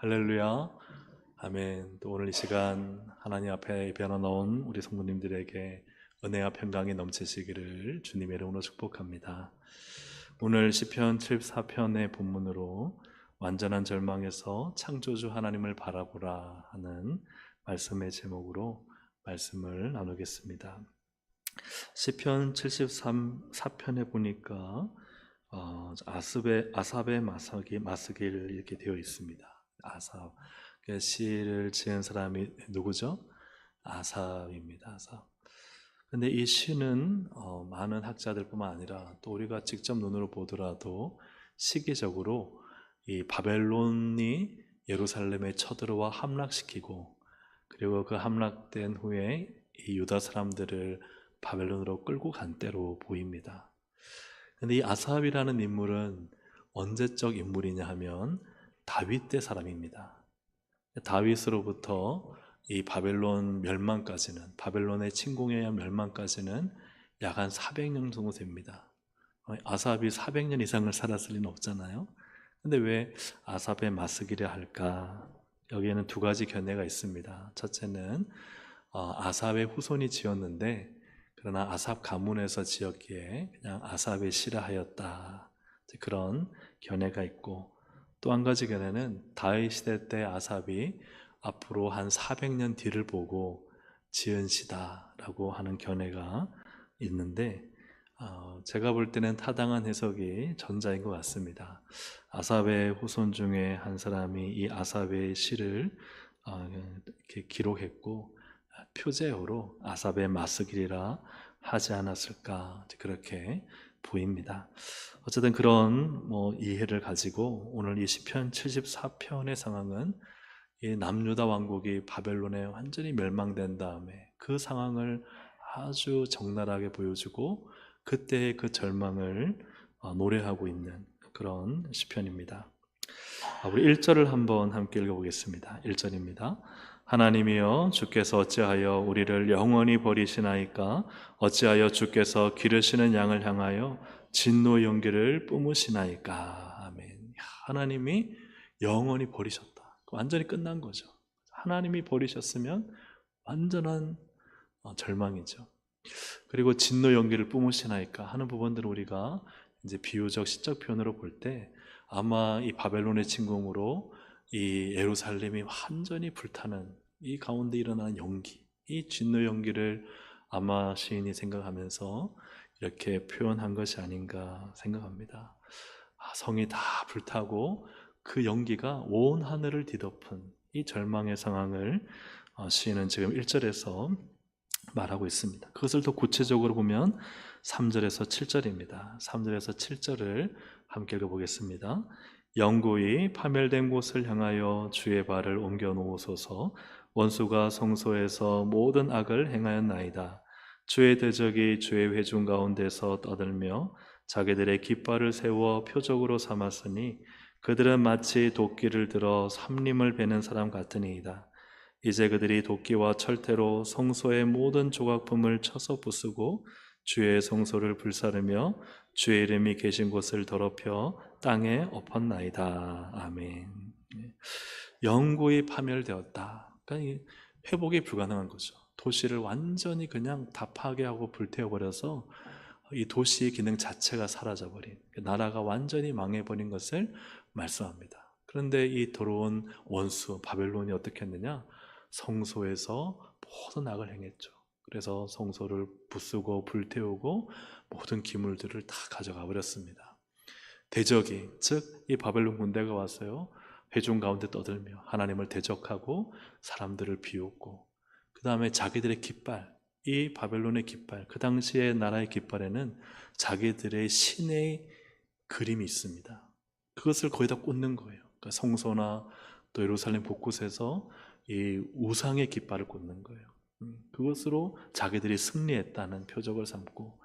할렐루야. 아멘. 또 오늘 이 시간 하나님 앞에 예배하러 나온 우리 성도님들에게 은혜와 평강이 넘치시기를 주님의 이름으로 축복합니다. 오늘 시편 74편의 본문으로 완전한 절망에서 창조주 하나님을 바라보라 하는 말씀의 제목으로 말씀을 나누겠습니다. 시편 73편에 보니까 아삽의 마스길 이렇게 되어 있습니다. 아삽, 시를 지은 사람이 누구죠? 아삽입니다. 아삽. 근데 이 시는 많은 학자들뿐만 아니라 또 우리가 직접 눈으로 보더라도 시기적으로 이 바벨론이 예루살렘에 쳐들어와 함락시키고, 그리고 그 함락된 후에 이 유다 사람들을 바벨론으로 끌고 간 때로 보입니다. 근데 이 아삽이라는 인물은 언제적 인물이냐 하면 다윗 때 사람입니다. 다윗으로부터 이 바벨론 멸망까지는, 바벨론의 침공에 의한 멸망까지는 약 한 400년 정도 됩니다. 아삽이 400년 이상을 살았을 리는 없잖아요. 근데 왜 아삽의 마스기라 할까? 여기에는 두 가지 견해가 있습니다. 첫째는 아삽의 후손이 지었는데, 그러나 아삽 가문에서 지었기에 그냥 아삽의 시라 하였다, 그런 견해가 있고, 또 한 가지 견해는 다윗 시대 때 아삽이 앞으로 한 400년 뒤를 보고 지은 시다라고 하는 견해가 있는데, 제가 볼 때는 타당한 해석이 전자인 것 같습니다. 아삽의 후손 중에 한 사람이 이 아삽의 시를 이렇게 기록했고, 표제어로 아삽의 마스길이라 하지 않았을까, 그렇게 보입니다. 어쨌든 그런 이해를 가지고 오늘 이 시편 74편의 상황은 이 남유다 왕국이 바벨론에 완전히 멸망된 다음에 그 상황을 아주 적나라하게 보여주고 그때의 그 절망을 노래하고 있는 그런 시편입니다. 우리 1절을 한번 함께 읽어보겠습니다. 1절입니다. 하나님이여, 주께서 어찌하여 우리를 영원히 버리시나이까? 어찌하여 주께서 기르시는 양을 향하여 진노 연기를 뿜으시나이까? 아멘. 하나님이 영원히 버리셨다. 완전히 끝난 거죠. 하나님이 버리셨으면 완전한 절망이죠. 그리고 진노 연기를 뿜으시나이까 하는 부분들을 우리가 이제 비유적 시적 표현으로 볼 때 아마 이 바벨론의 침공으로 이 예루살렘이 완전히 불타는 이 가운데 일어나는 연기, 이 진노 연기를 아마 시인이 생각하면서 이렇게 표현한 것이 아닌가 생각합니다. 성이 다 불타고 그 연기가 온 하늘을 뒤덮은 이 절망의 상황을 시인은 지금 1절에서 말하고 있습니다. 그것을 더 구체적으로 보면 3절에서 7절입니다. 3절에서 7절을 함께 읽어보겠습니다. 영구히 파멸된 곳을 향하여 주의 발을 옮겨 놓으소서. 원수가 성소에서 모든 악을 행하였나이다. 주의 대적이 주의 회중 가운데서 떠들며 자기들의 깃발을 세워 표적으로 삼았으니 그들은 마치 도끼를 들어 삼림을 베는 사람 같으니이다. 이제 그들이 도끼와 철퇴로 성소의 모든 조각품을 쳐서 부수고 주의 성소를 불사르며 주의 이름이 계신 곳을 더럽혀 땅에 엎었나이다. 아멘. 영구히 파멸되었다. 그러니까 회복이 불가능한 거죠. 도시를 완전히 그냥 다 파괴하고 불태워버려서 이 도시의 기능 자체가 사라져버린, 나라가 완전히 망해버린 것을 말씀합니다. 그런데 이 더러운 원수 바벨론이 어떻게 했느냐? 성소에서 모든 악을 행했죠. 그래서 성소를 부수고 불태우고 모든 기물들을 다 가져가 버렸습니다. 대적이, 즉 이 바벨론 군대가 왔어요. 회중 가운데 떠들며 하나님을 대적하고 사람들을 비웃고, 그 다음에 자기들의 깃발, 이 바벨론의 깃발, 그 당시의 나라의 깃발에는 자기들의 신의 그림이 있습니다. 그것을 거기다 꽂는 거예요. 그러니까 성소나 또 예루살렘 곳곳에서 이 우상의 깃발을 꽂는 거예요. 그것으로 자기들이 승리했다는 표적을 삼고,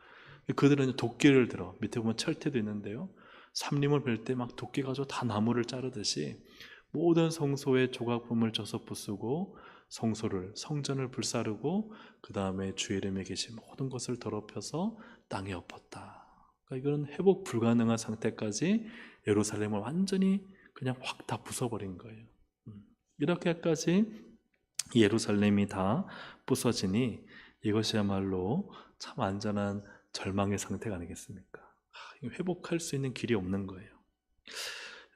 그들은 도끼를 들어, 밑에 보면 철퇴도 있는데요, 삼림을 벨 때 막 도끼 가지고 다 나무를 자르듯이 모든 성소의 조각품을 쳐서 부수고 성전을 불사르고 그 다음에 주의 이름에 계신 모든 것을 더럽혀서 땅에 엎었다. 그러니까 이건 회복 불가능한 상태까지 예루살렘을 완전히 그냥 확 다 부숴버린 거예요. 이렇게까지 예루살렘이 다 부서지니 이것이야말로 참 완전한 절망의 상태가 아니겠습니까? 회복할 수 있는 길이 없는 거예요.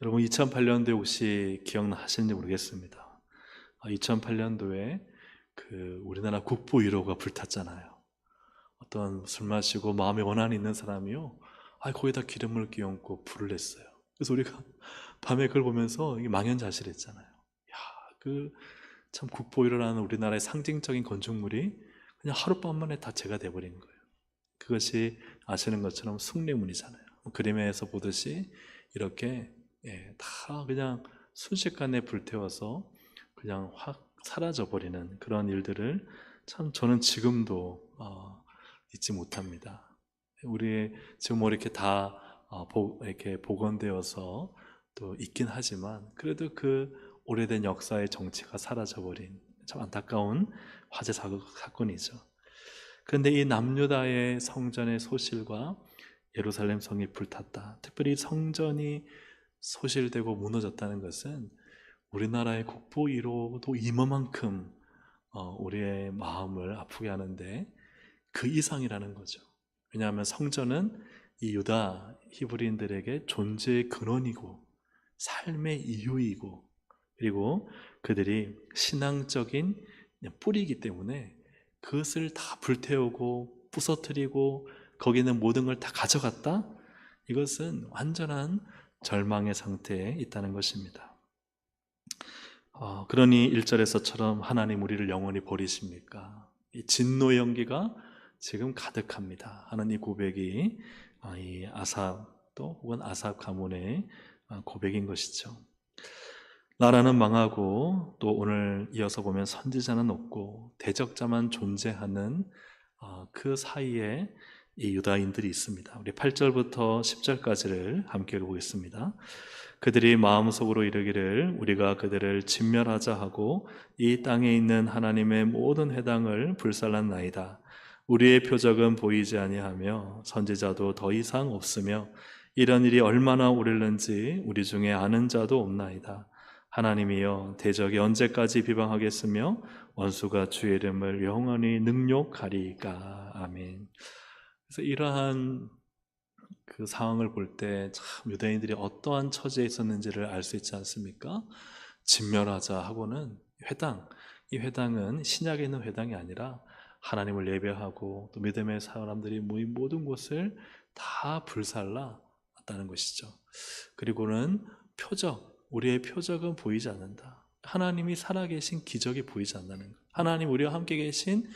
여러분 2008년도에 혹시 기억나시는지 모르겠습니다. 2008년도에 우리나라 국보 1호가 불탔잖아요. 어떤 술 마시고 마음에 원한이 있는 사람이요, 거기다 기름을 끼얹고 불을 냈어요. 그래서 우리가 밤에 그걸 보면서 이게 망연자실했잖아요. 참 국보 1호라는 우리나라의 상징적인 건축물이 그냥 하룻밤 만에 다 재가 돼버린 거예요. 그것이 아시는 것처럼 숭례문이잖아요. 그림에서 보듯이 이렇게 다 그냥 순식간에 불태워서 그냥 확 사라져버리는 그런 일들을 참 저는 지금도 잊지 못합니다. 우리 지금 이렇게 다 이렇게 복원되어서 또 있긴 하지만 그래도 그 오래된 역사의 정치가 사라져버린 참 안타까운 화재 사건이죠. 그런데 이 남유다의 성전의 소실과 예루살렘 성이 불탔다, 특별히 성전이 소실되고 무너졌다는 것은 우리나라의 국보 1호도 이만큼 우리의 마음을 아프게 하는데 그 이상이라는 거죠. 왜냐하면 성전은 이 유다 히브리인들에게 존재의 근원이고 삶의 이유이고, 그리고 그들이 신앙적인 뿌리이기 때문에 그것을 다 불태우고 부서뜨리고 거기 있는 모든 걸 다 가져갔다? 이것은 완전한 절망의 상태에 있다는 것입니다. 그러니 1절에서처럼 하나님 우리를 영원히 버리십니까? 이 진노의 연기가 지금 가득합니다 하는 이 고백이 이 아삽 또 혹은 아삽 가문의 고백인 것이죠. 나라는 망하고 또 오늘 이어서 보면 선지자는 없고 대적자만 존재하는 그 사이에 이 유다인들이 있습니다. 우리 8절부터 10절까지를 함께 읽어보겠습니다. 그들이 마음속으로 이르기를 우리가 그들을 진멸하자 하고 이 땅에 있는 하나님의 모든 회당을 불살랐나이다. 우리의 표적은 보이지 아니하며 선지자도 더 이상 없으며 이런 일이 얼마나 오를는지 우리 중에 아는 자도 없나이다. 하나님이여 대적이 언제까지 비방하겠으며 원수가 주의 이름을 영원히 능욕하리까. 아멘. 그래서 이러한 그 상황을 볼 때 참 유대인들이 어떠한 처지에 있었는지를 알 수 있지 않습니까? 진멸하자 하고는 이 회당은 신약에 있는 회당이 아니라 하나님을 예배하고 또 믿음의 사람들이 모인 모든 곳을 다 불살랐다는 것이죠. 그리고는 우리의 표적은 보이지 않는다. 하나님이 살아계신 기적이 보이지 않는다는 것, 하나님 우리와 함께 계신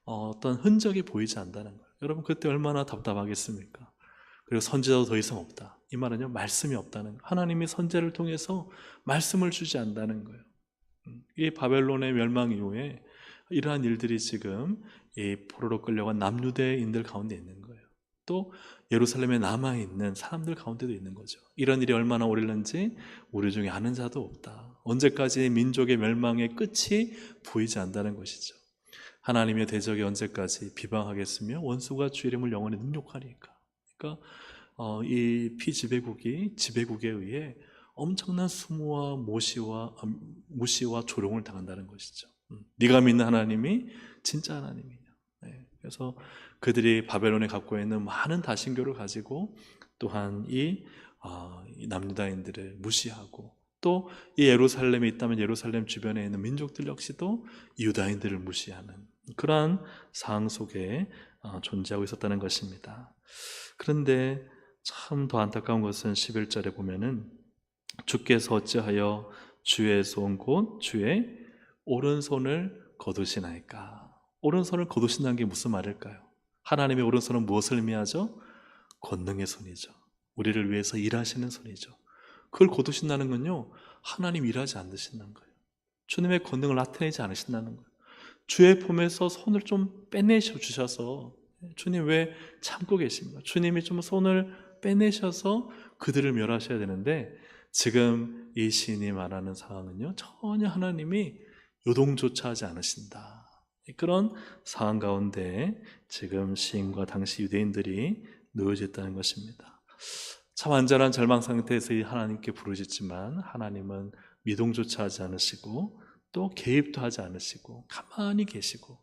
어떤 흔적이 보이지 않는다는 것. 여러분 그때 얼마나 답답하겠습니까? 그리고 선지자도 더 이상 없다. 이 말은요, 말씀이 없다는 것. 하나님이 선지자를 통해서 말씀을 주지 않는다는 거예요. 이 바벨론의 멸망 이후에 이러한 일들이 지금 이 포로로 끌려간 남유대인들 가운데 있는 거예요. 또 예루살렘에 남아있는 사람들 가운데도 있는 거죠. 이런 일이 얼마나 오를는지 우리 중에 아는 자도 없다. 언제까지 민족의 멸망의 끝이 보이지 않는다는 것이죠. 하나님의 대적이 언제까지 비방하겠으며 원수가 주 이름을 영원히 능욕하리까. 그러니까 이 지배국에 의해 엄청난 수모와 무시와 조롱을 당한다는 것이죠. 네가 믿는 하나님이 진짜 하나님이냐. 그래서 그들이 바벨론에 갖고 있는 많은 다신교를 가지고 또한 이 남유다인들을 무시하고, 또 이 예루살렘에 있다면 예루살렘 주변에 있는 민족들 역시도 유다인들을 무시하는 그러한 상황 속에 존재하고 있었다는 것입니다. 그런데 참 더 안타까운 것은 11절에 보면은 주께서 어찌하여 주의 손 곧 주의 오른손을 거두시나이까. 오른손을 거두신다는 게 무슨 말일까요? 하나님의 오른손은 무엇을 의미하죠? 권능의 손이죠. 우리를 위해서 일하시는 손이죠. 그걸 거두신다는 건요, 하나님 일하지 않으신다는 거예요. 주님의 권능을 나타내지 않으신다는 거예요. 주의 품에서 손을 좀 빼내셔 주셔서, 주님 왜 참고 계십니까? 주님이 좀 손을 빼내셔서 그들을 멸하셔야 되는데, 지금 이 시인이 말하는 상황은요, 전혀 하나님이 요동조차 하지 않으신다. 그런 상황 가운데 지금 시인과 당시 유대인들이 놓여져 있다는 것입니다. 참 완전한 절망 상태에서 하나님께 부르짖지만 하나님은 미동조차 하지 않으시고 또 개입도 하지 않으시고 가만히 계시고,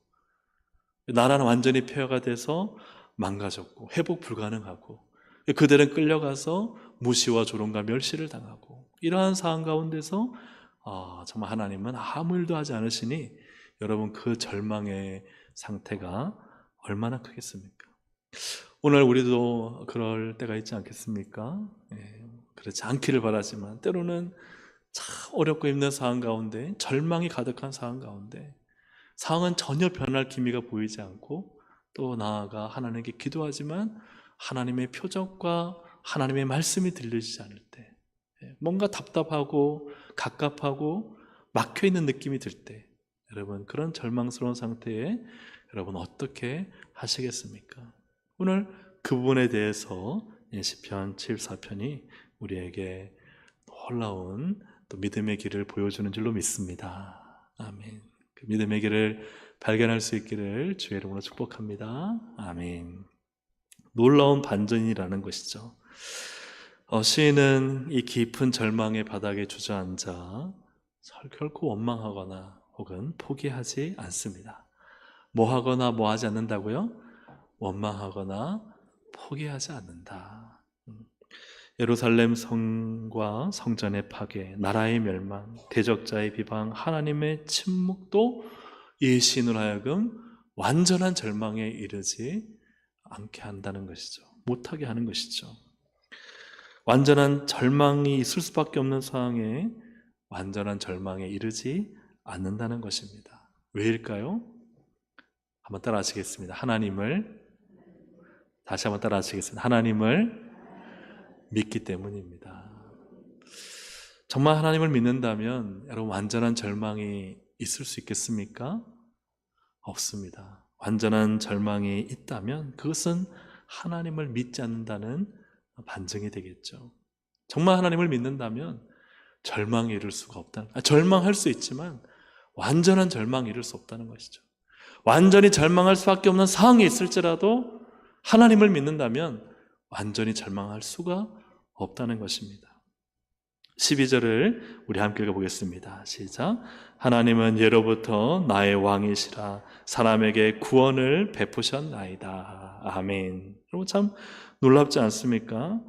나라는 완전히 폐허가 돼서 망가졌고 회복 불가능하고, 그들은 끌려가서 무시와 조롱과 멸시를 당하고, 이러한 상황 가운데서 정말 하나님은 아무 일도 하지 않으시니 여러분, 그 절망의 상태가 얼마나 크겠습니까? 오늘 우리도 그럴 때가 있지 않겠습니까? 그렇지 않기를 바라지만 때로는 참 어렵고 힘든 상황 가운데, 절망이 가득한 상황 가운데, 상황은 전혀 변할 기미가 보이지 않고, 또 나아가 하나님께 기도하지만 하나님의 표적과 하나님의 말씀이 들리지 않을 때, 뭔가 답답하고 갑갑하고 막혀있는 느낌이 들 때, 여러분, 그런 절망스러운 상태에 여러분 어떻게 하시겠습니까? 오늘 그 부분에 대해서 시편 74편이 우리에게 놀라운 또 믿음의 길을 보여주는 줄로 믿습니다. 아멘. 그 믿음의 길을 발견할 수 있기를 주의 이름으로 축복합니다. 아멘. 놀라운 반전이라는 것이죠. 시인은 이 깊은 절망의 바닥에 주저앉아 결코 원망하거나 혹은 포기하지 않습니다. 뭐 하거나 뭐 하지 않는다고요? 원망하거나 포기하지 않는다. 예루살렘 성과 성전의 파괴, 나라의 멸망, 대적자의 비방, 하나님의 침묵도 이 시인으로 하여금 완전한 절망에 이르지 않게 한다는 것이죠. 못하게 하는 것이죠. 완전한 절망이 있을 수밖에 없는 상황에 완전한 절망에 이르지 않는다는 것입니다. 왜일까요? 한번 따라 하시겠습니다. 다시 한번 따라 하시겠습니다. 하나님을 믿기 때문입니다. 정말 하나님을 믿는다면 여러분, 완전한 절망이 있을 수 있겠습니까? 없습니다. 완전한 절망이 있다면 그것은 하나님을 믿지 않는다는 반증이 되겠죠. 정말 하나님을 믿는다면 절망에 이를 수가 절망할 수 있지만 완전한 절망에 이를 수 없다는 것이죠. 완전히 절망할 수밖에 없는 상황이 있을지라도 하나님을 믿는다면 완전히 절망할 수가 없다는 것입니다. 12절을 우리 함께 읽어보겠습니다. 시작. 하나님은 예로부터 나의 왕이시라 사람에게 구원을 베푸셨나이다. 아멘. 여러분, 참 놀랍지 않습니까?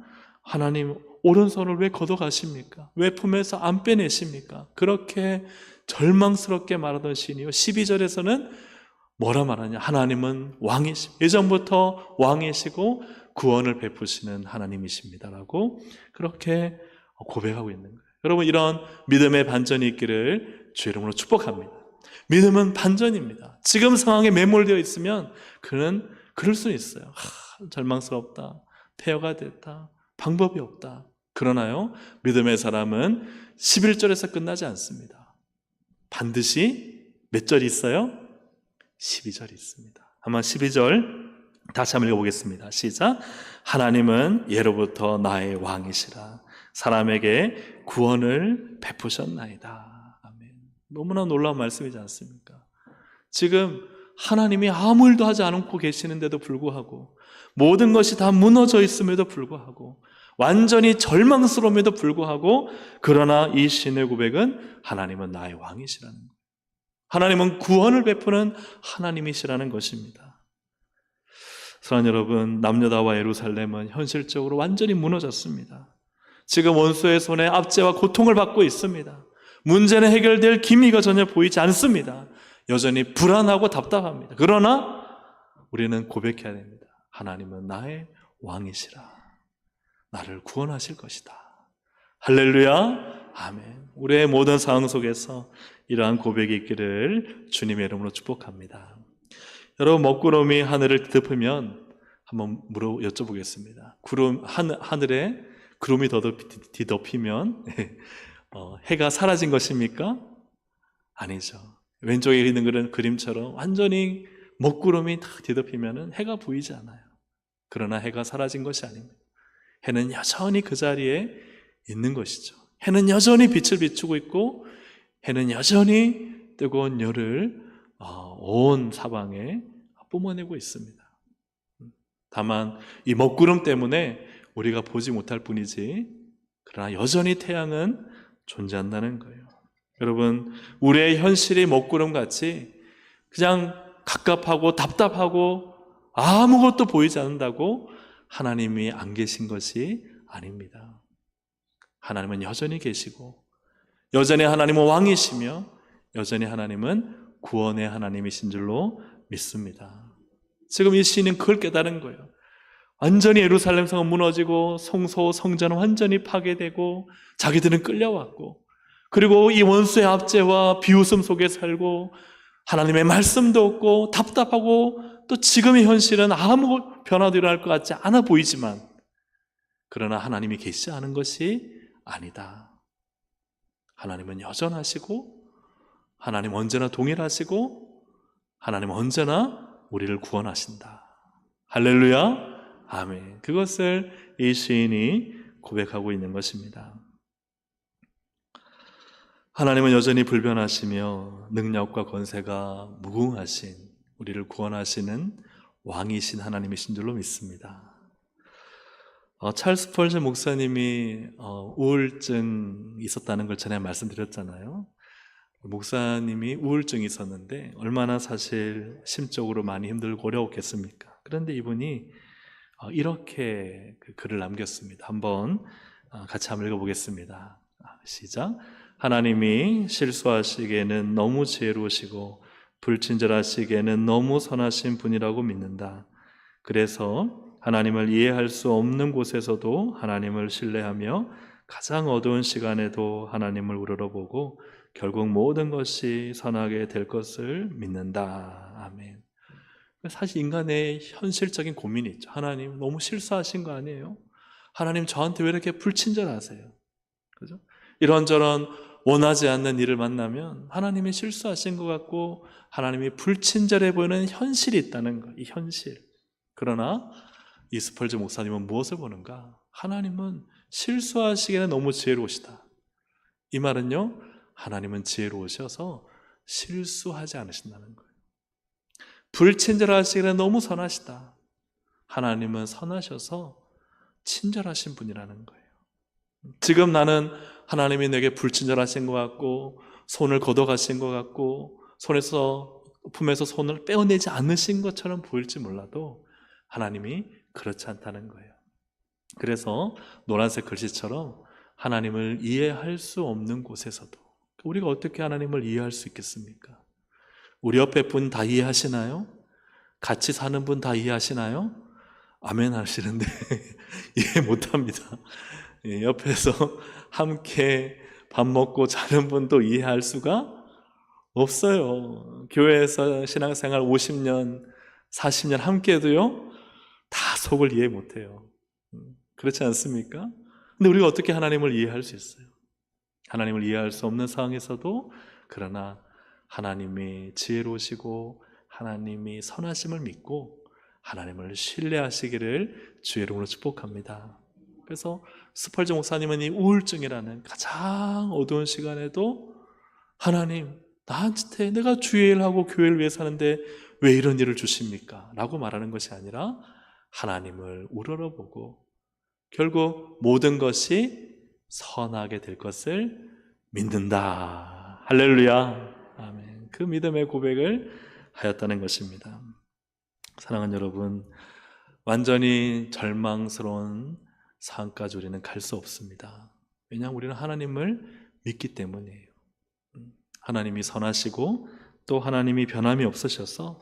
하나님 오른손을 왜 걷어가십니까? 왜 품에서 안 빼내십니까? 그렇게 절망스럽게 말하던 시인이요, 12절에서는 뭐라 말하냐? 하나님은 왕이시고 예전부터 왕이시고 구원을 베푸시는 하나님이십니다라고 그렇게 고백하고 있는 거예요. 여러분, 이런 믿음의 반전이 있기를 주의 이름으로 축복합니다. 믿음은 반전입니다. 지금 상황에 매몰되어 있으면 그는 그럴 수 있어요. 절망스럽다, 폐허가 됐다, 방법이 없다. 그러나요, 믿음의 사람은 11절에서 끝나지 않습니다. 반드시 몇 절이 있어요? 12절이 있습니다. 한번 12절 다시 한번 읽어보겠습니다. 시작. 하나님은 예로부터 나의 왕이시라 사람에게 구원을 베푸셨나이다. 아멘. 너무나 놀라운 말씀이지 않습니까? 지금 하나님이 아무 일도 하지 않고 계시는데도 불구하고, 모든 것이 다 무너져 있음에도 불구하고, 완전히 절망스러움에도 불구하고, 그러나 이 신의 고백은 하나님은 나의 왕이시라는 거예요. 하나님은 구원을 베푸는 하나님이시라는 것입니다. 사랑하는 여러분, 남유다와 예루살렘은 현실적으로 완전히 무너졌습니다. 지금 원수의 손에 압제와 고통을 받고 있습니다. 문제는 해결될 기미가 전혀 보이지 않습니다. 여전히 불안하고 답답합니다. 그러나 우리는 고백해야 됩니다. 하나님은 나의 왕이시라. 나를 구원하실 것이다. 할렐루야, 아멘. 우리의 모든 상황 속에서 이러한 고백이 있기를 주님의 이름으로 축복합니다. 여러분, 먹구름이 하늘을 뒤덮으면 한번 여쭤보겠습니다. 하늘에 구름이 뒤덮이면 해가 사라진 것입니까? 아니죠. 왼쪽에 있는 그런 그림처럼 완전히 먹구름이 다 뒤덮이면 해가 보이지 않아요. 그러나 해가 사라진 것이 아닙니다. 해는 여전히 그 자리에 있는 것이죠. 해는 여전히 빛을 비추고 있고, 해는 여전히 뜨거운 열을 온 사방에 뿜어내고 있습니다. 다만 이 먹구름 때문에 우리가 보지 못할 뿐이지, 그러나 여전히 태양은 존재한다는 거예요. 여러분, 우리의 현실이 먹구름같이 그냥 갑갑하고 답답하고 아무것도 보이지 않는다고 하나님이 안 계신 것이 아닙니다. 하나님은 여전히 계시고 여전히 하나님은 왕이시며 여전히 하나님은 구원의 하나님이신 줄로 믿습니다. 지금 이 시인은 그걸 깨달은 거예요. 완전히 예루살렘 성은 무너지고 성소, 성전은 완전히 파괴되고 자기들은 끌려왔고 그리고 이 원수의 압제와 비웃음 속에 살고 하나님의 말씀도 없고 답답하고 또 지금의 현실은 아무 변화도 일어날 것 같지 않아 보이지만 그러나 하나님이 계시지 않은 것이 아니다. 하나님은 여전하시고 하나님 언제나 동일하시고 하나님 언제나 우리를 구원하신다. 할렐루야. 아멘. 그것을 이 시인이 고백하고 있는 것입니다. 하나님은 여전히 불변하시며 능력과 권세가 무궁하신 우리를 구원하시는 왕이신 하나님이신 줄로 믿습니다. 찰스 펄전 목사님이 우울증이 있었다는 걸 전에 말씀드렸잖아요. 목사님이 우울증이 있었는데 얼마나 사실 심적으로 많이 힘들고 어려웠겠습니까? 그런데 이분이 이렇게 글을 남겼습니다. 한번 같이 한번 읽어보겠습니다. 시작. 하나님이 실수하시기에는 너무 지혜로우시고 불친절하시기에는 너무 선하신 분이라고 믿는다. 그래서 하나님을 이해할 수 없는 곳에서도 하나님을 신뢰하며 가장 어두운 시간에도 하나님을 우러러보고 결국 모든 것이 선하게 될 것을 믿는다. 아멘. 사실 인간의 현실적인 고민이 있죠. 하나님 너무 실수하신 거 아니에요? 하나님 저한테 왜 이렇게 불친절하세요? 그죠? 이런저런 원하지 않는 일을 만나면 하나님이 실수하신 것 같고 하나님이 불친절해 보이는 현실이 있다는 거, 이 현실. 그러나 이 스펄즈 목사님은 무엇을 보는가? 하나님은 실수하시기에는 너무 지혜로우시다. 이 말은요, 하나님은 지혜로우셔서 실수하지 않으신다는 거예요. 불친절하시기에는 너무 선하시다. 하나님은 선하셔서 친절하신 분이라는 거예요. 지금 나는 하나님이 내게 불친절하신 것 같고 손을 걷어가신 것 같고 품에서 손을 빼어내지 않으신 것처럼 보일지 몰라도 하나님이 그렇지 않다는 거예요. 그래서 노란색 글씨처럼 하나님을 이해할 수 없는 곳에서도 우리가 어떻게 하나님을 이해할 수 있겠습니까? 우리 옆에 분 다 이해하시나요? 같이 사는 분 다 이해하시나요? 아멘 하시는데 이해 못합니다. 옆에서 함께 밥 먹고 자는 분도 이해할 수가 없어요. 교회에서 신앙생활 50년, 40년 함께 해도요, 다 속을 이해 못해요. 그렇지 않습니까? 근데 우리가 어떻게 하나님을 이해할 수 있어요? 하나님을 이해할 수 없는 상황에서도 그러나 하나님이 지혜로우시고 하나님이 선하심을 믿고 하나님을 신뢰하시기를 주의 이름으로 축복합니다. 그래서 스펄전 목사님은 이 우울증이라는 가장 어두운 시간에도 하나님, 나한테 내가 주의 일을 하고 교회를 위해 사는데 왜 이런 일을 주십니까? 라고 말하는 것이 아니라 하나님을 우러러보고 결국 모든 것이 선하게 될 것을 믿는다. 할렐루야. 아멘. 그 믿음의 고백을 하였다는 것입니다. 사랑하는 여러분, 완전히 절망스러운 상황까지 우리는 갈 수 없습니다. 왜냐하면 우리는 하나님을 믿기 때문이에요. 하나님이 선하시고 또 하나님이 변함이 없으셔서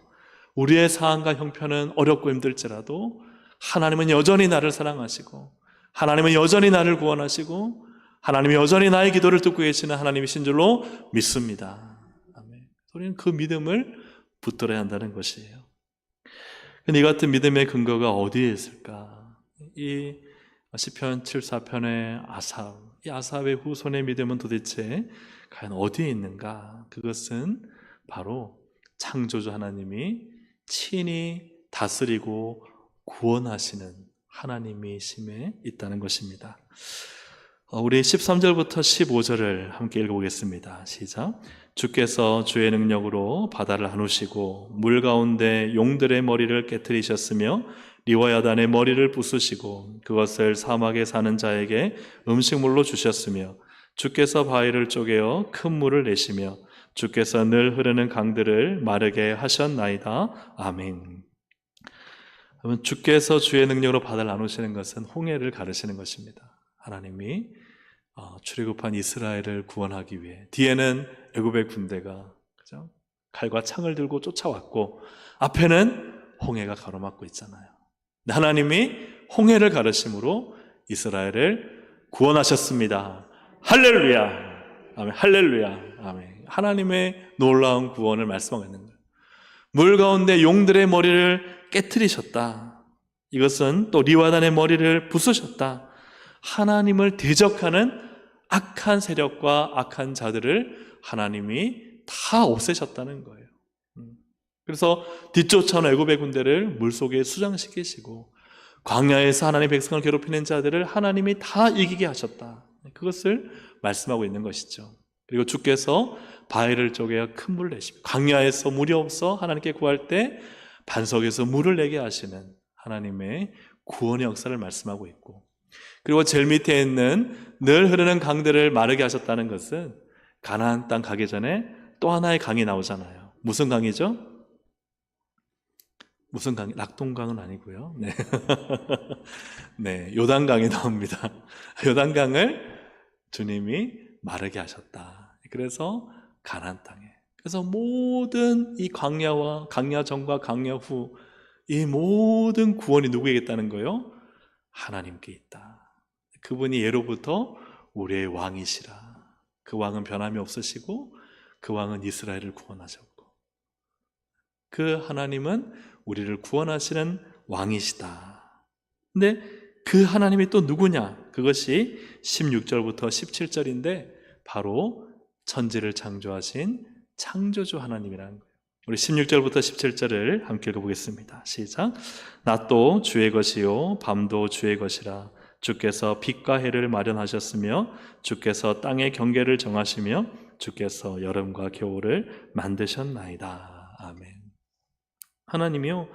우리의 상황과 형편은 어렵고 힘들지라도 하나님은 여전히 나를 사랑하시고 하나님은 여전히 나를 구원하시고 하나님이 여전히 나의 기도를 듣고 계시는 하나님이신 줄로 믿습니다. 아멘. 우리는 그 믿음을 붙들어야 한다는 것이에요. 이 같은 믿음의 근거가 어디에 있을까? 이 시편 74편의 아삽, 이 아삽의 후손의 믿음은 도대체 과연 어디에 있는가? 그것은 바로 창조주 하나님이 친히 다스리고 구원하시는 하나님이심에 있다는 것입니다. 우리 13절부터 15절을 함께 읽어보겠습니다. 시작. 주께서 주의 능력으로 바다를 나누시고 물 가운데 용들의 머리를 깨트리셨으며 리와야단의 머리를 부수시고 그것을 사막에 사는 자에게 음식물로 주셨으며 주께서 바위를 쪼개어 큰 물을 내시며 주께서 늘 흐르는 강들을 마르게 하셨나이다. 아멘. 그러면 주께서 주의 능력으로 바다를 나누시는 것은 홍해를 가르시는 것입니다. 하나님이 출애굽한 이스라엘을 구원하기 위해 뒤에는 애굽의 군대가 그죠? 칼과 창을 들고 쫓아왔고 앞에는 홍해가 가로막고 있잖아요. 하나님이 홍해를 가르심으로 이스라엘을 구원하셨습니다. 할렐루야. 아멘. 할렐루야. 아멘. 하나님의 놀라운 구원을 말씀하고 있는 거예요. 물 가운데 용들의 머리를 깨트리셨다. 이것은 또 리와단의 머리를 부수셨다. 하나님을 대적하는 악한 세력과 악한 자들을 하나님이 다 없애셨다는 거예요. 그래서 뒤쫓아온 애굽의 군대를 물속에 수장시키시고 광야에서 하나님의 백성을 괴롭히는 자들을 하나님이 다 이기게 하셨다. 그것을 말씀하고 있는 것이죠. 그리고 주께서 바위를 쪼개어 큰 물을 내시고 광야에서 물이 없어 하나님께 구할 때 반석에서 물을 내게 하시는 하나님의 구원의 역사를 말씀하고 있고, 그리고 제일 밑에 있는 늘 흐르는 강들을 마르게 하셨다는 것은 가나안 땅 가기 전에 또 하나의 강이 나오잖아요. 무슨 강이죠? 무슨 강? 낙동강은 아니고요. 네. 네, 요단강이 나옵니다. 요단강을 주님이 마르게 하셨다. 그래서 가나안 땅에. 그래서 모든 이 광야와 광야 전과 광야 후 이 모든 구원이 누구에게 있다는 거예요? 하나님께 있다. 그분이 예로부터 우리의 왕이시라. 그 왕은 변함이 없으시고 그 왕은 이스라엘을 구원하셨고 그 하나님은 우리를 구원하시는 왕이시다. 근데 그 하나님이 또 누구냐? 그것이 16절부터 17절인데 바로 천지를 창조하신 창조주 하나님이라는 거예요. 우리 16절부터 17절을 함께 읽어보겠습니다. 시작. 낮도 주의 것이요 밤도 주의 것이라. 주께서 빛과 해를 마련하셨으며 주께서 땅의 경계를 정하시며 주께서 여름과 겨울을 만드셨나이다. 아멘. 하나님이요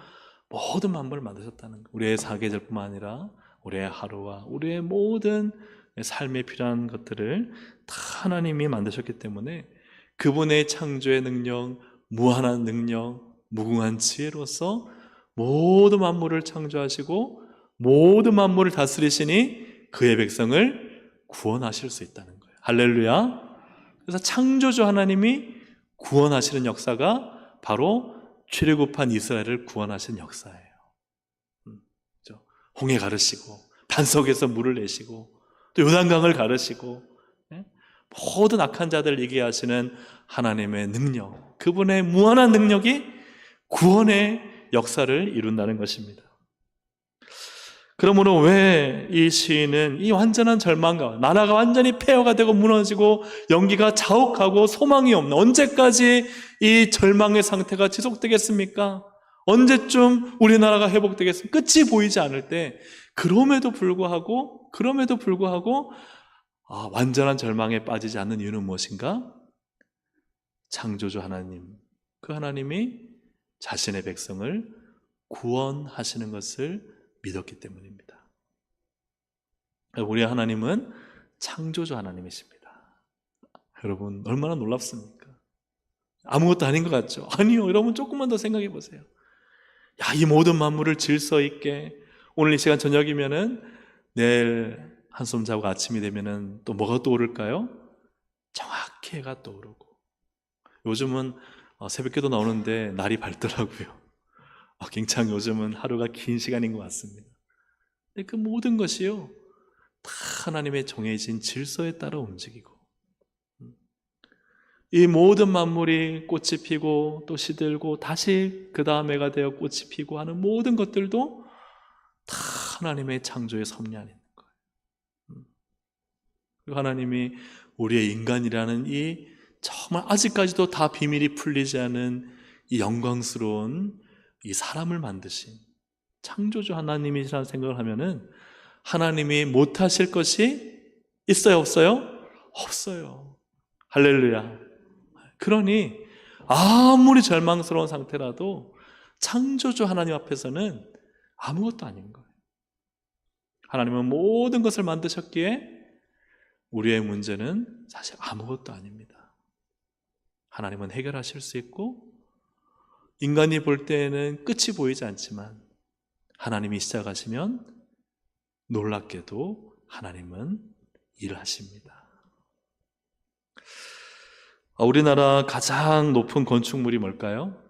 모든 만물을 만드셨다는 거예요. 우리의 사계절뿐만 아니라 우리의 하루와 우리의 모든 삶에 필요한 것들을 다 하나님이 만드셨기 때문에 그분의 창조의 능력, 무한한 능력, 무궁한 지혜로서 모든 만물을 창조하시고 모든 만물을 다스리시니 그의 백성을 구원하실 수 있다는 거예요. 할렐루야. 그래서 창조주 하나님이 구원하시는 역사가 바로 출애굽한 이스라엘을 구원하신 역사예요. 그렇죠? 홍해 가르시고 반석에서 물을 내시고 또 요단강을 가르시고 모든 악한 자들을 이기게 하시는 하나님의 능력, 그분의 무한한 능력이 구원의 역사를 이룬다는 것입니다. 그러므로 왜 이 시인은 이 완전한 절망과 나라가 완전히 폐허가 되고 무너지고 연기가 자욱하고 소망이 없는 언제까지 이 절망의 상태가 지속되겠습니까? 언제쯤 우리나라가 회복되겠습니까? 끝이 보이지 않을 때 그럼에도 불구하고 완전한 절망에 빠지지 않는 이유는 무엇인가? 창조주 하나님, 그 하나님이 자신의 백성을 구원하시는 것을 믿었기 때문입니다. 우리 하나님은 창조주 하나님이십니다. 여러분 얼마나 놀랍습니까? 아무것도 아닌 것 같죠? 아니요. 여러분 조금만 더 생각해 보세요. 이 모든 만물을 질서 있게 오늘 이 시간 저녁이면은 내일 한숨 자고 아침이 되면은 또 뭐가 떠오를까요? 정확히 해가 떠오르고, 요즘은 새벽기도 나오는데 날이 밝더라고요. 굉장히 요즘은 하루가 긴 시간인 것 같습니다. 근데 그 모든 것이요 다 하나님의 정해진 질서에 따라 움직이고, 이 모든 만물이 꽃이 피고 또 시들고 다시 그 다음 해가 되어 꽃이 피고 하는 모든 것들도 다 하나님의 창조의 섭리 안에 있는 거예요. 그리고 하나님이 우리의 인간이라는 이 정말 아직까지도 다 비밀이 풀리지 않은 이 영광스러운 이 사람을 만드신 창조주 하나님이라는 생각을 하면은 하나님이 못하실 것이 있어요, 없어요? 없어요. 할렐루야. 그러니 아무리 절망스러운 상태라도 창조주 하나님 앞에서는 아무것도 아닌 거예요. 하나님은 모든 것을 만드셨기에 우리의 문제는 사실 아무것도 아닙니다. 하나님은 해결하실 수 있고, 인간이 볼 때에는 끝이 보이지 않지만 하나님이 시작하시면 놀랍게도 하나님은 일하십니다. 우리나라 가장 높은 건축물이 뭘까요?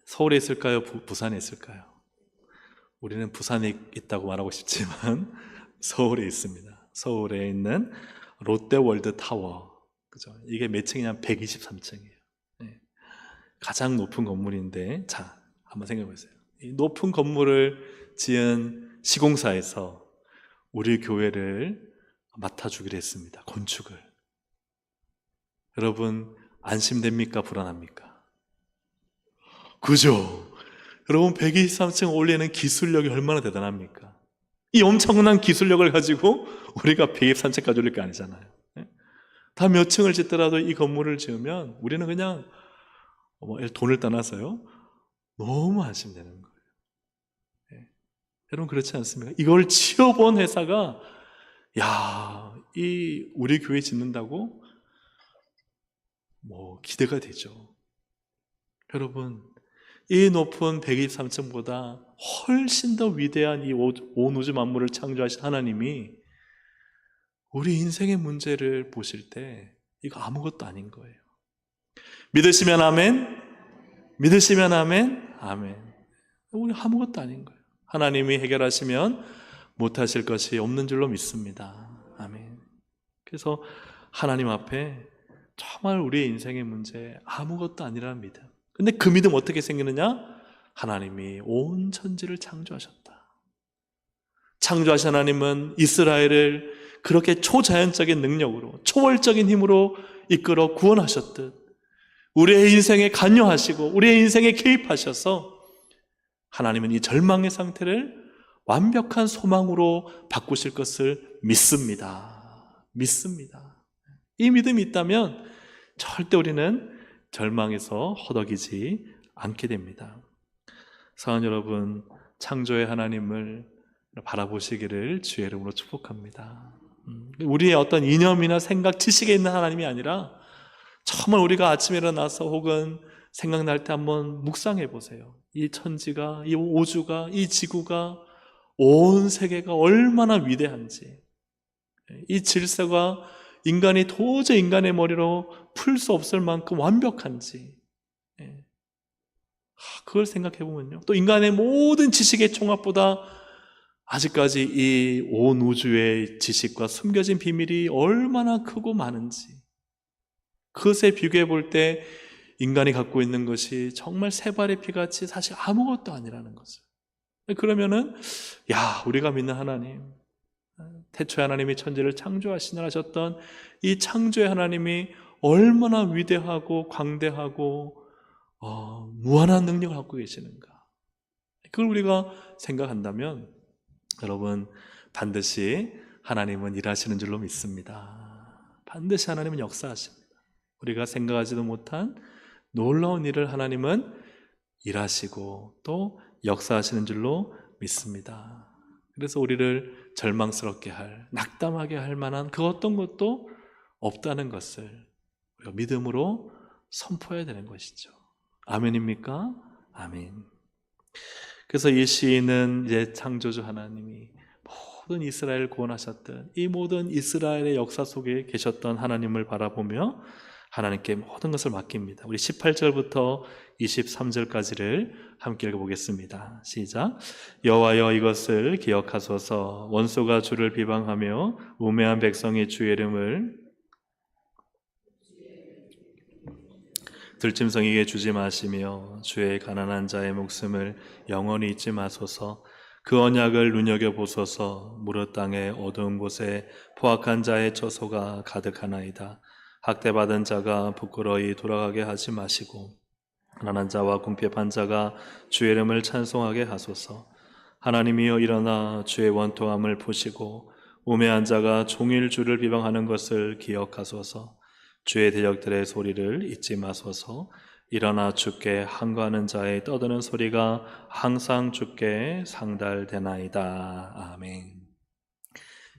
서울에 있을까요? 부산에 있을까요? 우리는 부산에 있다고 말하고 싶지만 서울에 있습니다. 서울에 있는 롯데월드 타워. 그죠? 이게 몇 층이냐면 123층이에요. 가장 높은 건물인데, 자, 한번 생각해 보세요. 이 높은 건물을 지은 시공사에서 우리 교회를 맡아주기로 했습니다. 건축을. 여러분, 안심됩니까? 불안합니까? 그죠? 여러분, 123층 올리는 기술력이 얼마나 대단합니까? 이 엄청난 기술력을 가지고 우리가 123층까지 올릴 게 아니잖아요. 다 몇 층을 짓더라도 이 건물을 지으면 우리는 그냥 돈을 떠나서요, 너무 안심되는 거예요. 여러분, 그렇지 않습니까? 이걸 지어본 회사가, 야, 우리 교회 짓는다고 기대가 되죠. 여러분, 이 높은 123층보다 훨씬 더 위대한 이 온 우주 만물을 창조하신 하나님이 우리 인생의 문제를 보실 때 이거 아무것도 아닌 거예요. 믿으시면 아멘, 믿으시면 아멘, 아멘. 우리 아무것도 아닌 거예요. 하나님이 해결하시면 못하실 것이 없는 줄로 믿습니다. 아멘. 그래서 하나님 앞에 정말 우리의 인생의 문제 아무것도 아니라는 믿음. 근데 그 믿음 어떻게 생기느냐? 하나님이 온 천지를 창조하셨다. 창조하신 하나님은 이스라엘을 그렇게 초자연적인 능력으로, 초월적인 힘으로 이끌어 구원하셨듯 우리의 인생에 관여하시고 우리의 인생에 개입하셔서 하나님은 이 절망의 상태를 완벽한 소망으로 바꾸실 것을 믿습니다. 믿습니다. 이 믿음이 있다면 절대 우리는 절망에서 허덕이지 않게 됩니다. 사랑하는 여러분, 창조의 하나님을 바라보시기를 주의 이름으로 축복합니다. 우리의 어떤 이념이나 생각, 지식에 있는 하나님이 아니라 정말 우리가 아침에 일어나서 혹은 생각날 때 한번 묵상해 보세요. 이 천지가, 이 우주가, 이 지구가, 온 세계가 얼마나 위대한지, 이 질서가 인간이 도저히 인간의 머리로 풀 수 없을 만큼 완벽한지, 그걸 생각해 보면요, 또 인간의 모든 지식의 총합보다 아직까지 이 온 우주의 지식과 숨겨진 비밀이 얼마나 크고 많은지, 그것에 비교해 볼 때 인간이 갖고 있는 것이 정말 세 발의 피같이 사실 아무것도 아니라는 것을. 그러면은, 야, 우리가 믿는 하나님, 태초에 하나님이 천지를 창조하시느라 하셨던 이 창조의 하나님이 얼마나 위대하고 광대하고 무한한 능력을 갖고 계시는가, 그걸 우리가 생각한다면 여러분, 반드시 하나님은 일하시는 줄로 믿습니다. 반드시 하나님은 역사하십니다. 우리가 생각하지도 못한 놀라운 일을 하나님은 일하시고 또 역사하시는 줄로 믿습니다. 그래서 우리를 절망스럽게 할, 낙담하게 할 만한 그 어떤 것도 없다는 것을 우리가 믿음으로 선포해야 되는 것이죠. 아멘입니까? 아멘. 그래서 이 시인은 이제 창조주 하나님이 모든 이스라엘을 구원하셨던 이 모든 이스라엘의 역사 속에 계셨던 하나님을 바라보며 하나님께 모든 것을 맡깁니다. 우리 18절부터 23절까지를 함께 읽어보겠습니다. 시작. 여호와여, 이것을 기억하소서. 원수가 주를 비방하며 우매한 백성이 주의 이름을 들짐승에게 주지 마시며 주의 가난한 자의 목숨을 영원히 잊지 마소서. 그 언약을 눈여겨보소서. 무릇 땅의 어두운 곳에 포악한 자의 처소가 가득하나이다. 학대받은 자가 부끄러이 돌아가게 하지 마시고 가난한 자와 궁핍한 자가 주의 이름을 찬송하게 하소서. 하나님이여, 일어나 주의 원통함을 보시고 우매한 자가 종일 주를 비방하는 것을 기억하소서. 주의 대적들의 소리를 잊지 마소서. 일어나 주께 항거하는 자의 떠드는 소리가 항상 주께 상달되나이다. 아멘.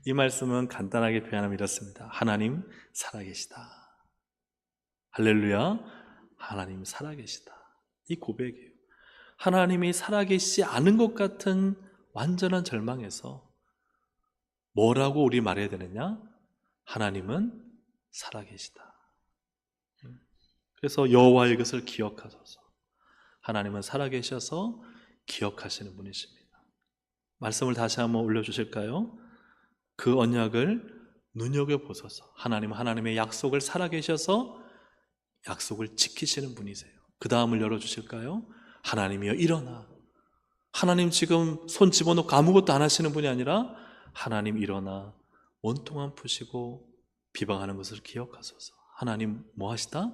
이 말씀은 간단하게 표현하면 이렇습니다. 하나님 살아계시다. 할렐루야. 하나님 살아계시다. 이 고백이에요. 하나님이 살아계시지 않은 것 같은 완전한 절망에서 뭐라고 우리 말해야 되느냐? 하나님은 살아계시다. 그래서 여호와의 것을 기억하소서. 하나님은 살아계셔서 기억하시는 분이십니다. 말씀을 다시 한번 올려주실까요? 그 언약을 눈여겨보소서. 하나님의 약속을 살아계셔서 약속을 지키시는 분이세요. 그 다음을 열어주실까요? 하나님이여 일어나. 하나님 지금 손 집어넣고 아무것도 안 하시는 분이 아니라 하나님 일어나 온통만 푸시고 비방하는 것을 기억하소서. 하나님 뭐 하시다?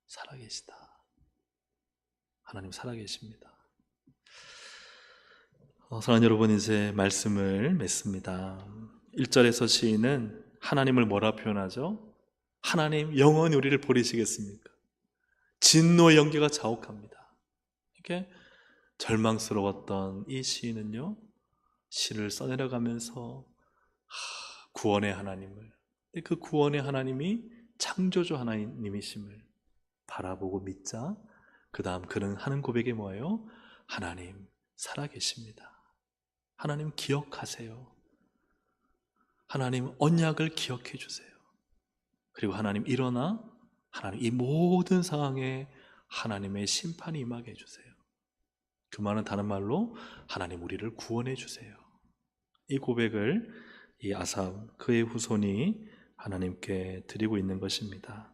살아계시다. 하나님 살아계십니다. 사랑하는 여러분, 이제 말씀을 맺습니다. 1절에서 시인은 하나님을 뭐라 표현하죠? 하나님 영원히 우리를 버리시겠습니까? 진노의 연기가 자욱합니다. 이렇게 절망스러웠던 이 시인은요, 시를 써내려가면서 구원의 하나님을, 그 구원의 하나님이 창조주 하나님이심을 바라보고 믿자. 그 다음 그는 하는 고백이 뭐예요? 하나님 살아계십니다. 하나님 기억하세요. 하나님 언약을 기억해 주세요. 그리고 하나님 일어나 하나님 이 모든 상황에 하나님의 심판이 임하게 해주세요. 그 말은 다른 말로 하나님 우리를 구원해 주세요. 이 고백을 이 아삽 그의 후손이 하나님께 드리고 있는 것입니다.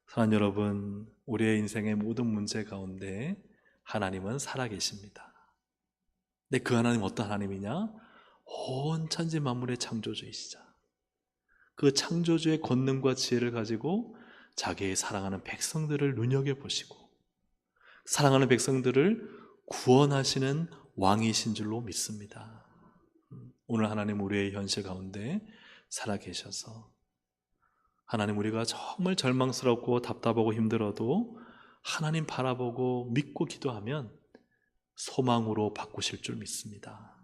사랑하는 여러분, 우리의 인생의 모든 문제 가운데 하나님은 살아계십니다. 근데 그 하나님 어떤 하나님이냐? 온 천지 만물의 창조주이시자. 그 창조주의 권능과 지혜를 가지고 자기의 사랑하는 백성들을 눈여겨보시고 사랑하는 백성들을 구원하시는 왕이신 줄로 믿습니다. 오늘 하나님 우리의 현실 가운데 살아계셔서 하나님 우리가 정말 절망스럽고 답답하고 힘들어도 하나님 바라보고 믿고 기도하면 소망으로 바꾸실 줄 믿습니다.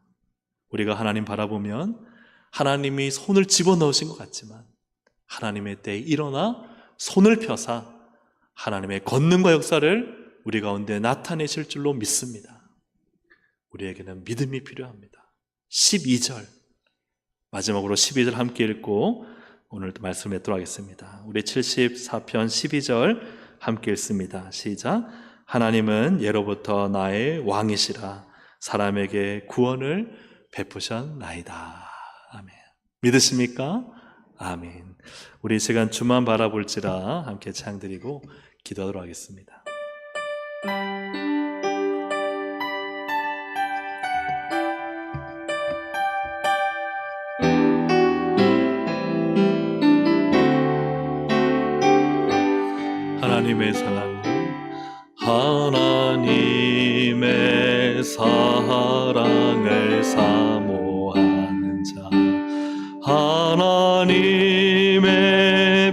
우리가 하나님 바라보면 하나님이 손을 집어넣으신 것 같지만 하나님의 때에 일어나 손을 펴사 하나님의 권능과 역사를 우리 가운데 나타내실 줄로 믿습니다. 우리에게는 믿음이 필요합니다. 12절 마지막으로 12절 함께 읽고 오늘도 말씀 맺도록 하겠습니다. 우리 74편 12절 함께 읽습니다. 시작. 하나님은 예로부터 나의 왕이시라. 사람에게 구원을 베푸셨나이다. 아멘. 믿으십니까? 아멘. 우리 이 시간 주만 바라볼지라 함께 찬양드리고 기도하도록 하겠습니다. 하나님의 사랑, 하나님의 사랑을 사모하는 자, 하나님의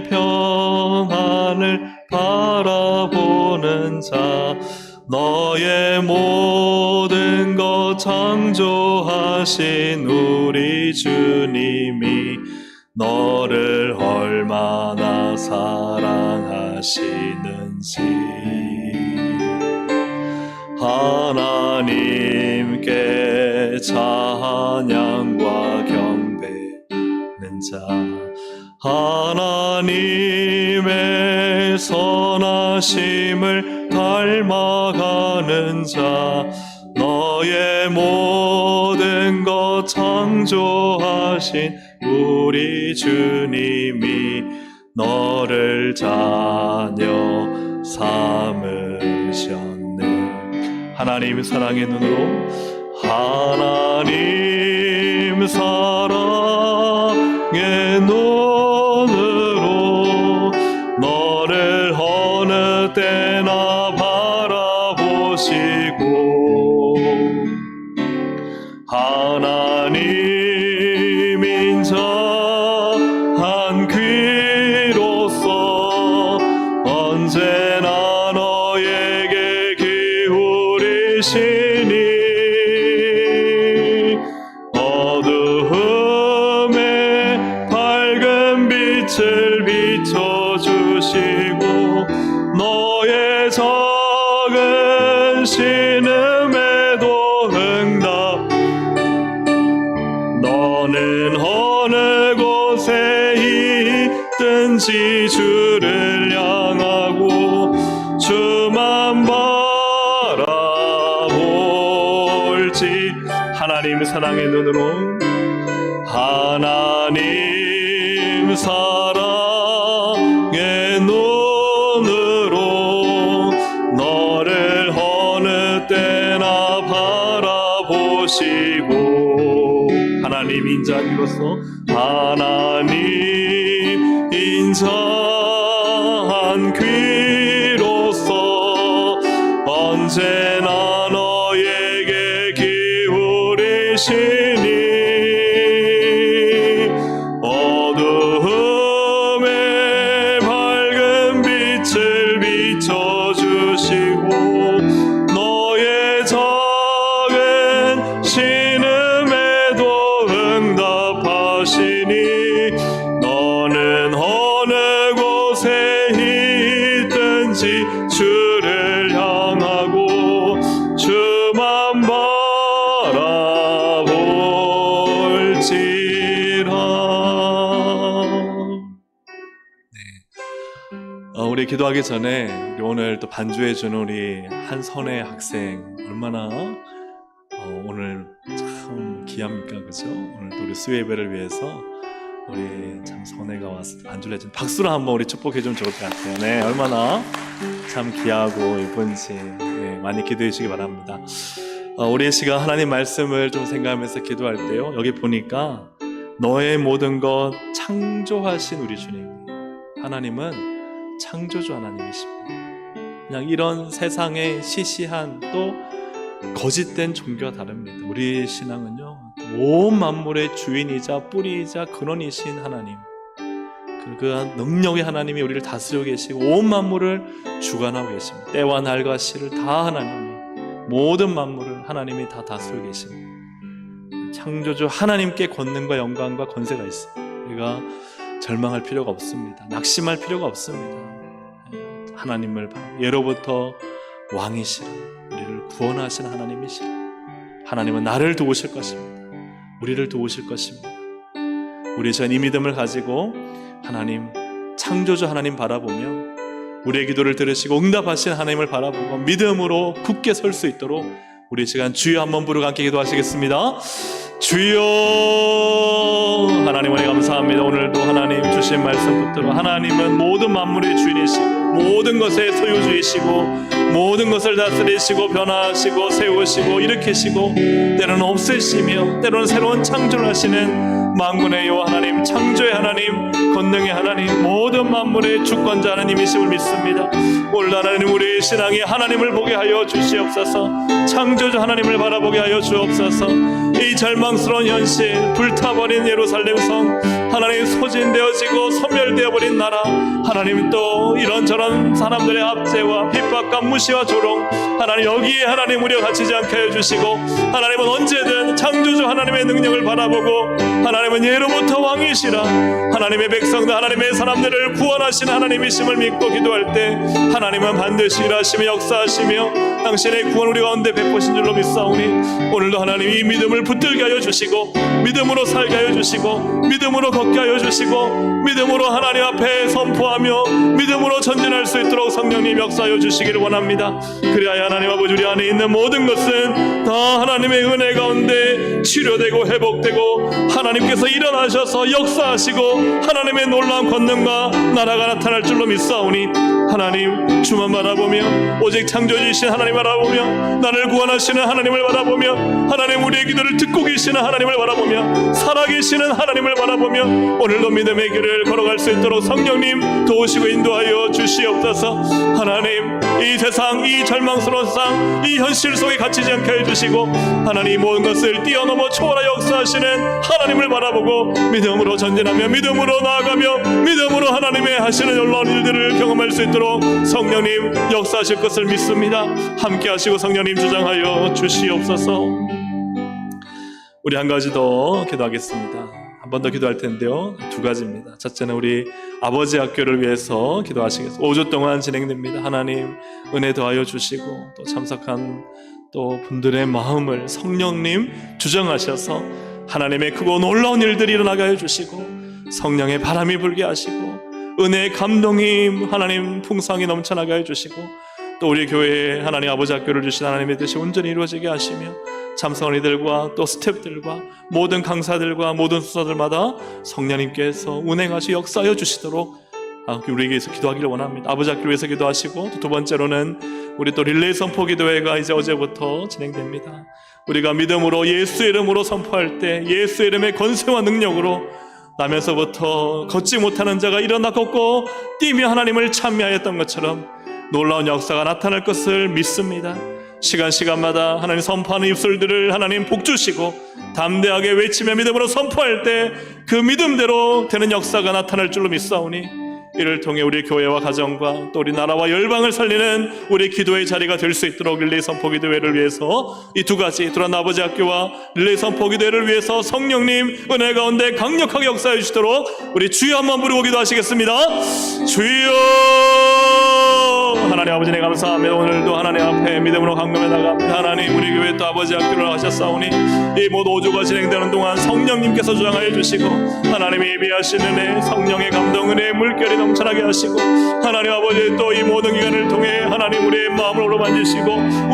평안을 바라보는 자, 너의 모든 것 창조하신 우리 주님이 너를 얼마나 사랑하시는지 하나님께 찬양과 경배는 자, 하나님의 선하심을 닮아가는 자, 너의 모든 것 창조하신 우리 주님이 너를 자녀 삼으셨네. 하나님 사랑의 눈으로, 하나님 사랑의 눈으로 너를 어느 때나 바라보시고 하나님 인자한 귀로서 언제나 너에게 기울이시니 어두움에 보시고 너의 적은 신음에도 응답. 너는 어느 곳에 있든지 주를 향하고 주만 바라볼지. 하나님 사랑의 눈으로, 하나님 사랑의 눈으로 너를 어느 때나 바라보시고, 하나님 인자하기로서 하나님 인자한 귀로서 언제나 너에게 기울이시니 어두움에 밝은 빛을 비춰주시고 너의 작은 신음에도 응답하시니 너는 어느 곳에 있든지 주를 향하고 주만 바라볼지라. 우리 기도하기 전에 오늘 또 반주해주는 우리 한선혜 학생 얼마나 오늘 참 귀합니까, 그죠? 오늘 또 우리 수요 예배를 위해서 우리 참 선혜가 와서 반주를 해준, 박수로 한번 우리 축복해주면 좋을 것 같아요. 네, 얼마나 참 귀하고 예쁜지 많이 기도해 주시기 바랍니다. 우리 시간 하나님 말씀을 좀 생각하면서 기도할 때요, 여기 보니까 너의 모든 것 창조하신 우리 주님, 하나님은 창조주 하나님이십니다. 그냥 이런 세상의 시시한 또 거짓된 종교와 다릅니다. 우리 신앙은요, 온 만물의 주인이자 뿌리이자 근원이신 하나님, 그 능력의 하나님이 우리를 다스리고 계시고 온 만물을 주관하고 계십니다. 때와 날과 시를 다 하나님이, 모든 만물을 하나님이 다 다스리고 계십니다. 창조주 하나님께 권능과 영광과 권세가 있습니다. 우리가 절망할 필요가 없습니다. 낙심할 필요가 없습니다. 하나님을 예로부터 왕이시라, 우리를 구원하신 하나님이시라. 하나님은 나를 도우실 것입니다. 우리를 도우실 것입니다. 우리 전 이 믿음을 가지고 하나님, 창조주 하나님 바라보며 우리의 기도를 들으시고 응답하신 하나님을 바라보고 믿음으로 굳게 설 수 있도록 우리 시간 주여 한번 부르고 함께 기도하시겠습니다. 주여, 하나님 은혜 감사합니다. 오늘도 하나님 주신 말씀 붙들어 하나님은 모든 만물의 주인이시고 모든 것의 소유주이시고 모든 것을 다스리시고 변화하시고 세우시고 일으키시고 때로는 없애시며 때로는 새로운 창조를 하시는 만군의 여호와 하나님, 창조의 하나님, 권능의 하나님, 모든 만물의 주권자 하나님이심을 믿습니다. 오늘 하나님, 우리의 신앙이 하나님을 보게 하여 주시옵소서. 창조주 하나님을 바라보게 하여 주옵소서. 이 절망스러운 현실, 불타버린 예루살렘 성, 하나님 소진되어지고 소멸되어버린 나라, 하나님 또 이런저런 사람들의 압제와 핍박과 무시와 조롱, 하나님 여기에 하나님 우리가 갇히지 않게 하여 주시고, 하나님은 언제든 창조주 하나님의 능력을 바라보고 하나님은 예로부터 왕이시라, 하나님의 백성들, 하나님의 사람들을 구원하신 하나님이심을 믿고 기도할 때 하나님은 반드시 일하시며 역사하시며 당신의 구원 우리 가운데 베푸신 줄로 믿사오니 오늘도 하나님 이 믿음을 붙들게 하여 주시고 믿음으로 살게 하여 주시고 믿음으로 걷게 하여 주시고 믿음으로 하나님 앞에 선포하며 믿음으로 전진할 수 있도록 성령님 역사하여 주시기를 원합니다. 그래야 하나님 아버지 우리 안에 있는 모든 것은 다 하나님의 은혜 가운데 치료되고 회복되고 하나님께서 일어나셔서 역사하시고 하나님의 놀라운 권능과 나라가 나타날 줄로 믿사오니 하나님 주만 바라보며 오직 창조주이신 하나님 바라보며 나를 구원하시는 하나님을 바라보며 하나님 우리의 기도를 듣고 계시는 하나님을 바라보며 살아계시는 하나님을 바라보며 오늘도 믿음의 길을 걸어갈 수 있도록 성령님 도우시고 인도하여 주시옵소서. 하나님 이 세상, 이 절망스러운 세상, 이 현실 속에 갇히지 않게 해주시고 하나님 모든 것을 뛰어넘어 초월하여 역사하시는 하나님을 바라보고 믿음으로 전진하며 믿음으로 나아가며 믿음으로 하나님의 하시는 놀라운 일들을 경험할 수 있도록 성령님 역사하실 것을 믿습니다. 함께 하시고 성령님 주장하여 주시옵소서. 우리 한 가지 더 기도하겠습니다. 한 번 더 기도할 텐데요, 두 가지입니다. 첫째는 우리 아버지 학교를 위해서 기도하시겠습니다. 5주 동안 진행됩니다. 하나님 은혜 더하여 주시고 또 참석한 또 분들의 마음을 성령님 주정하셔서 하나님의 크고 놀라운 일들이 일어나게 하여 주시고 성령의 바람이 불게 하시고 은혜의 감동이 하나님 풍성히 넘쳐나게 해주시고 또 우리 교회에 하나님 아버지 학교를 주신 하나님의 뜻이 온전히 이루어지게 하시며 참석한 이들과 또 스태프들과 모든 강사들과 모든 수사들마다 성령님께서 운행하시 역사하여 주시도록 우리에게서 기도하기를 원합니다. 아버지 학교를 위해서 기도하시고 또 두 번째로는 우리 또 릴레이 선포 기도회가 이제 어제부터 진행됩니다. 우리가 믿음으로 예수의 이름으로 선포할 때 예수의 이름의 권세와 능력으로 나면서부터 걷지 못하는 자가 일어나 걷고 뛰며 하나님을 찬미하였던 것처럼 놀라운 역사가 나타날 것을 믿습니다. 시간마다 하나님 선포하는 입술들을 하나님 복주시고 담대하게 외치며 믿음으로 선포할 때 그 믿음대로 되는 역사가 나타날 줄로 믿사오니 이를 통해 우리 교회와 가정과 또 우리 나라와 열방을 살리는 우리 기도의 자리가 될 수 있도록 릴레이 선포 기도회를 위해서 이 두 가지 두란 아버지 학교와 릴레이 선포 기도회를 위해서 성령님 은혜 가운데 강력하게 역사해 주시도록 우리 주여 한번 부르고 기도하시겠습니다. 주여 하나님 아버지 네 감사하며 오늘도 하나님 앞에 믿음으로 강금해 나갑니다. 하나님 우리 교회 또 아버지 학교를 하셨사오니 이 모든 5주가 진행되는 동안 성령님께서 주장하여 주시고 하나님이 예비하신 은혜 성령의 감동 은혜의 물결이 넘쳐나게 하시고 하나님 아버지 또 이 모든 기간을 통해 하나님 우리의 마음을 오로만지시고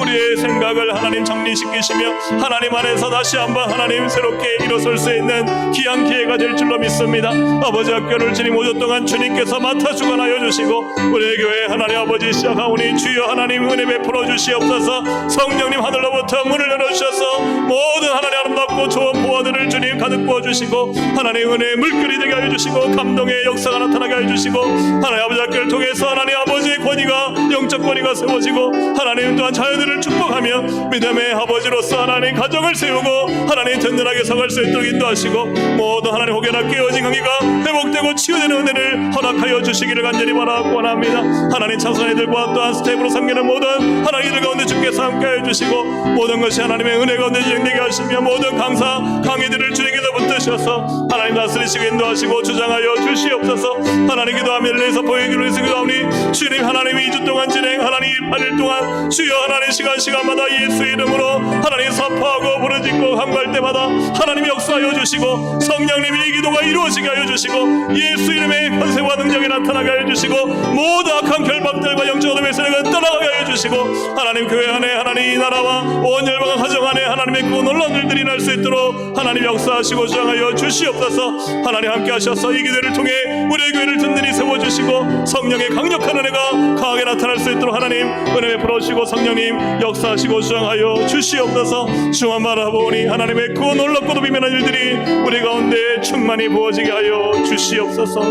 우리의 생각을 하나님 정리시키시며 하나님 안에서 다시 한번 하나님 새롭게 일어설 수 있는 귀한 기회가 될 줄로 믿습니다. 아버지 학교를 주님 5주 동안 주님께서 맡아 주관하여 주시고 우리의 교회 하나님 아버지 시작하오니 주여 하나님 은혜 베풀어 주시옵소서. 성령님 하늘로부터 문을 열어주셔서 모든 하나님 아름답고 좋은 보화들을 주님 가득 부어주시고 하나님 은혜의 물결이 되게 하여 주시고 감동의 역사가 나타나게 하여 주시고 하나님 아버지 학교를 통해서 하나님 아버지의 권위가 영적 권위가 세워지고 하나님 또한 자녀들을 축복하며 믿음의 아버지로서 하나님 가정을 세우고 하나님 든든하게 서갈 수 있도록 인도하시고 모든 하나님 혹여나 깨어진 관계가 회복되고 치유되는 은혜를 허락하여 주시기를 간절히 바라고 원합니다. 하나님 참선한 이들과 또한 스텝으로 섬기는 모든 하나님 이들 가운데 주께서 함께해 주시고 모든 것이 하나님의 은혜 가운데 진행되게 하시며 모든 강사 강의들을 주님께서 붙드셔서 하나님 다스리시고 인도하시고 주장하여 주시옵소서. 하나님 기도하며 릴레이서 보이기로 해서 기도하오니 주님 하나님이 2주 동안 진행 하나님 8일 동안 주여 하나님 시간마다 예수의 이름으로 하나님 선포하고 부르짖고 간구할 때마다 하나님 역사하여 주시고 성령님이 이 기도가 이루어지게 하여 주시고 예수 이름의 권세와 능력이 나타나게 하여 주시고 모든 악한 결박들과 영적 어둠의 세력을 떠나가게 하여 주시고 하나님 교회 안에 하나님 이 나라와 온 열방과 가정 안에 하나님의 그 놀라운 일들이 날 수 있도록 하나님 역사하시고 주장하여 주시옵소서. 하나님 함께 하셔서 이 기도를 통해 우리의 교회를 든든히 세워주시고 성령의 강력한 은혜가 강하게 나타날 수 있도록 하나님 은혜 베풀어 주시고 성령님 역사하시고 주장하여 주시옵소서. 주만 바라보니 하나님의 그 놀랍고도 비밀한 일들이 우리 가운데 충만히 부어지게 하여 주시옵소서.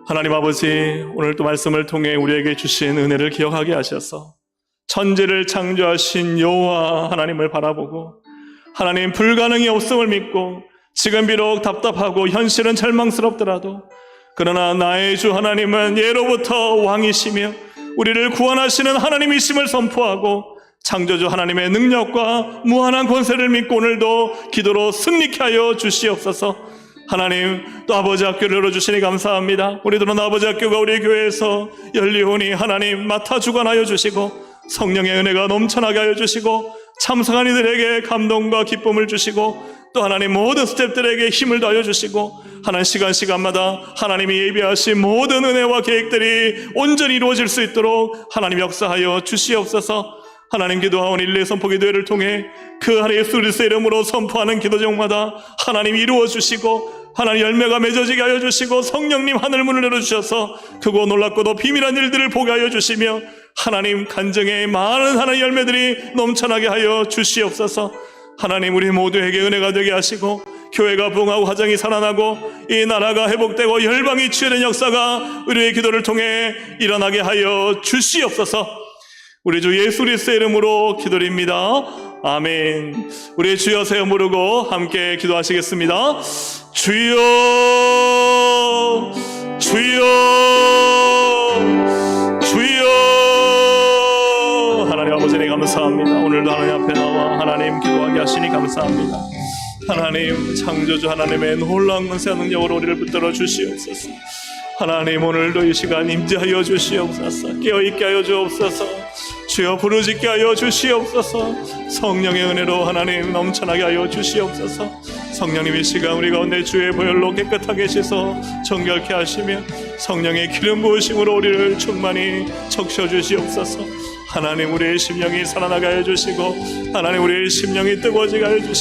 하나님 아버지 오늘 또 말씀을 통해 우리에게 주신 은혜를 기억하게 하셔서 천지를 창조하신 여호와 하나님을 바라보고 하나님 불가능이 없음을 믿고 지금 비록 답답하고 현실은 절망스럽더라도 그러나 나의 주 하나님은 예로부터 왕이시며 우리를 구원하시는 하나님이심을 선포하고 창조주 하나님의 능력과 무한한 권세를 믿고 오늘도 기도로 승리케 하여 주시옵소서. 하나님 또 아버지 학교를 열어주시니 감사합니다. 우리들은 아버지 학교가 우리 교회에서 열리오니 하나님 맡아 주관하여 주시고 성령의 은혜가 넘쳐나게 하여 주시고 참석한 이들에게 감동과 기쁨을 주시고 또 하나님 모든 스태프들에게 힘을 더하여 주시고 하나님 시간마다 하나님이 예비하신 모든 은혜와 계획들이 온전히 이루어질 수 있도록 하나님 역사하여 주시옵소서. 하나님 기도하오니 릴레이 선포 기도회를 통해 그 하나님 예수 그리스도의 이름으로 선포하는 기도 제목마다 하나님 이루어 주시고 하나님 열매가 맺어지게 하여 주시고 성령님 하늘문을 열어주셔서 크고 놀랍고도 비밀한 일들을 보게 하여 주시며 하나님 간증의 많은 하나님 열매들이 넘쳐나게 하여 주시옵소서. 하나님 우리 모두에게 은혜가 되게 하시고 교회가 부흥하고 가정이 살아나고 이 나라가 회복되고 열방이 치유된 역사가 우리의 기도를 통해 일어나게 하여 주시옵소서. 우리 주 예수 그리스도의 이름으로 기도드립니다. 아멘. 우리 주여 세어 부르고 함께 기도하시겠습니다. 주여 주여 주여. 하나님 아버지 네 감사합니다. 오늘도 하나님 앞에 나와 하나님 기도하게 하시니 감사합니다. 하나님, 창조주 하나님의 놀라운 권세와 능력으로 우리를 붙들어 주시옵소서. 하나님, 오늘도 이 시간 임재하여 주시옵소서. 깨어있게 하여 주옵소서. 주여, 부르짖게 하여 주시옵소서. 성령의 은혜로 하나님 넘쳐나게 하여 주시옵소서. 성령님, 이 시간 우리 가운데 주의 보혈로 깨끗하게 씻어 정결케 하시며 성령의 기름 부으심으로 우리를 충만히 적셔 주시옵소서. 하나님, 우리의 심령이 살아나게 하여 주시고 하나님, 우리의 심령이 뜨거워지게 하여 주시고